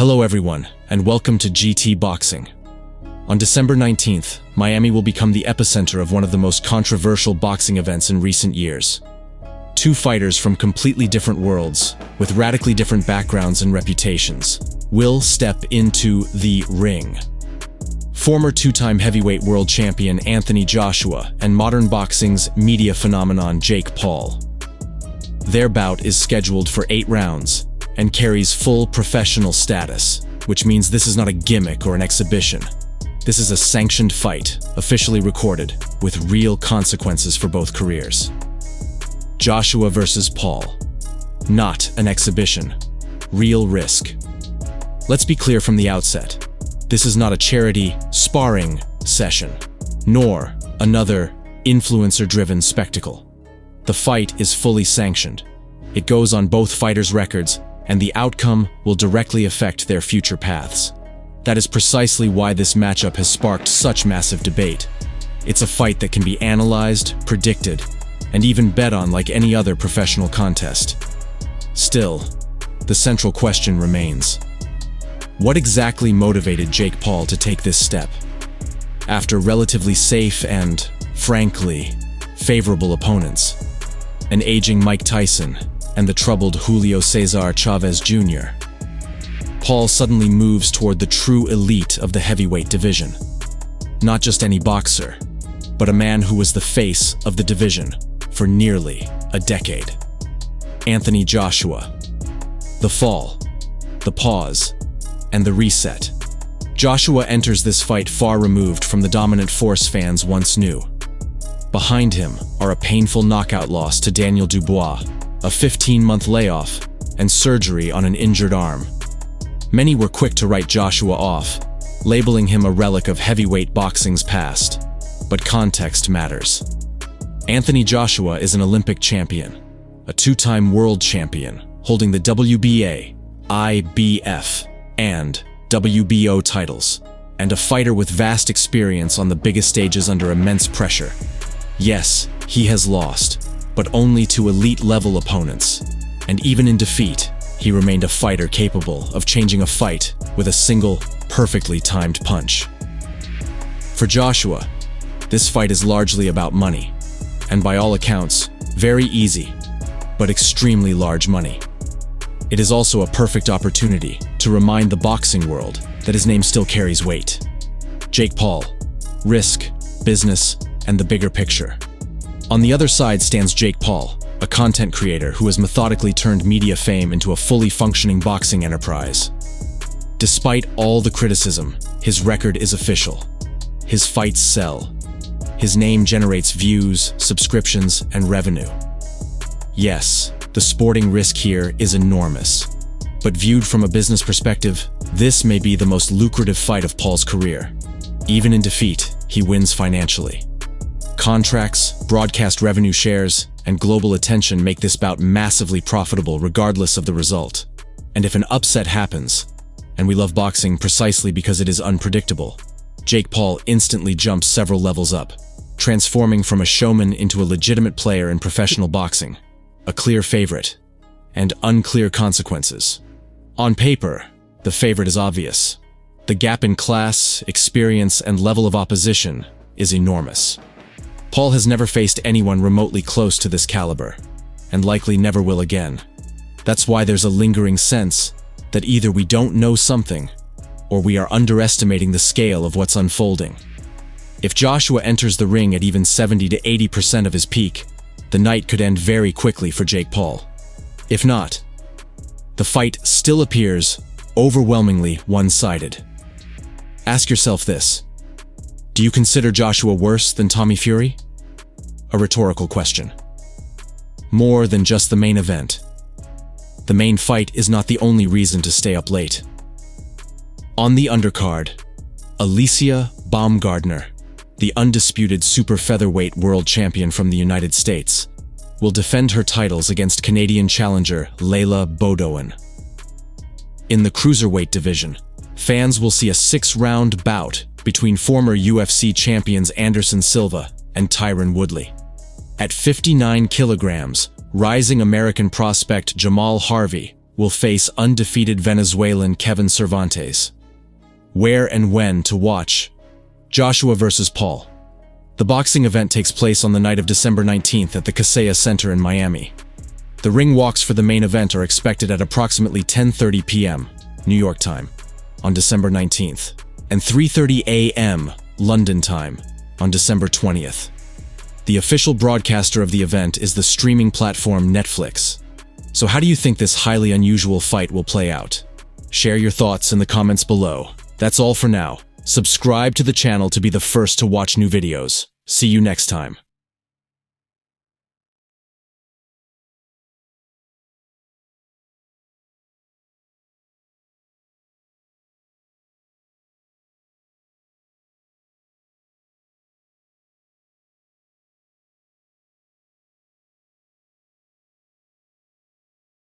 Hello everyone, and welcome to GT Boxing. On December 19th, Miami will become the epicenter of one of the most controversial boxing events in recent years. Two fighters from completely different worlds, with radically different backgrounds and reputations, will step into the ring. Former two-time heavyweight world champion Anthony Joshua and modern boxing's media phenomenon Jake Paul. Their bout is scheduled for 8 rounds, and carries full professional status, which means this is not a gimmick or an exhibition. This is a sanctioned fight, officially recorded, with real consequences for both careers. Joshua versus Paul. Not an exhibition. Real risk. Let's be clear from the outset. This is not a charity sparring session, nor another influencer-driven spectacle. The fight is fully sanctioned. It goes on both fighters' records, and the outcome will directly affect their future paths. That is precisely why this matchup has sparked such massive debate. It's a fight that can be analyzed, predicted, and even bet on like any other professional contest. Still, the central question remains: what exactly motivated Jake Paul to take this step? After relatively safe and, frankly, favorable opponents, an aging Mike Tyson and the troubled Julio Cesar Chavez Jr., Paul suddenly moves toward the true elite of the heavyweight division. Not just any boxer, but a man who was the face of the division for nearly a decade. Anthony Joshua. The fall, the pause, and the reset. Joshua enters this fight far removed from the dominant force fans once knew. Behind him are a painful knockout loss to Daniel Dubois, a 15-month layoff, and surgery on an injured arm. Many were quick to write Joshua off, labeling him a relic of heavyweight boxing's past. But context matters. Anthony Joshua is an Olympic champion, a two-time world champion, holding the WBA, IBF, and WBO titles, and a fighter with vast experience on the biggest stages under immense pressure. Yes, he has lost, but only to elite-level opponents, and even in defeat, he remained a fighter capable of changing a fight with a single, perfectly timed punch. For Joshua, this fight is largely about money, and by all accounts, very easy, but extremely large money. It is also a perfect opportunity to remind the boxing world that his name still carries weight. Jake Paul, risk, business, and the bigger picture. On the other side stands Jake Paul, a content creator who has methodically turned media fame into a fully functioning boxing enterprise. Despite all the criticism, his record is official. His fights sell. His name generates views, subscriptions, and revenue. Yes, the sporting risk here is enormous. But viewed from a business perspective, this may be the most lucrative fight of Paul's career. Even in defeat, he wins financially. Contracts, broadcast revenue shares, and global attention make this bout massively profitable regardless of the result. And if an upset happens, and we love boxing precisely because it is unpredictable, Jake Paul instantly jumps several levels up, transforming from a showman into a legitimate player in professional boxing, a clear favorite, and unclear consequences. On paper, the favorite is obvious. The gap in class, experience, and level of opposition is enormous. Paul has never faced anyone remotely close to this caliber, and likely never will again. That's why there's a lingering sense that either we don't know something, or we are underestimating the scale of what's unfolding. If Joshua enters the ring at even 70 to 80% of his peak, the night could end very quickly for Jake Paul. If not, the fight still appears overwhelmingly one-sided. Ask yourself this: do you consider Joshua worse than Tommy Fury? A rhetorical question. More than just the main event. The main fight is not the only reason to stay up late. On the undercard, Alicia Baumgardner, the undisputed super featherweight world champion from the United States, will defend her titles against Canadian challenger Layla Bodoin. In the cruiserweight division, fans will see a 6-round bout between former UFC champions Anderson Silva and Tyron Woodley. At 59 kilograms, rising American prospect Jamal Harvey will face undefeated Venezuelan Kevin Cervantes. Where and when to watch? Joshua vs. Paul. The boxing event takes place on the night of December 19th at the Kaseya Center in Miami. The ring walks for the main event are expected at approximately 10:30 p.m. New York time on December 19th and 3:30 a.m. London time on December 20th. The official broadcaster of the event is the streaming platform Netflix. So how do you think this highly unusual fight will play out? Share your thoughts in the comments below. That's all for now. Subscribe to the channel to be the first to watch new videos. See you next time.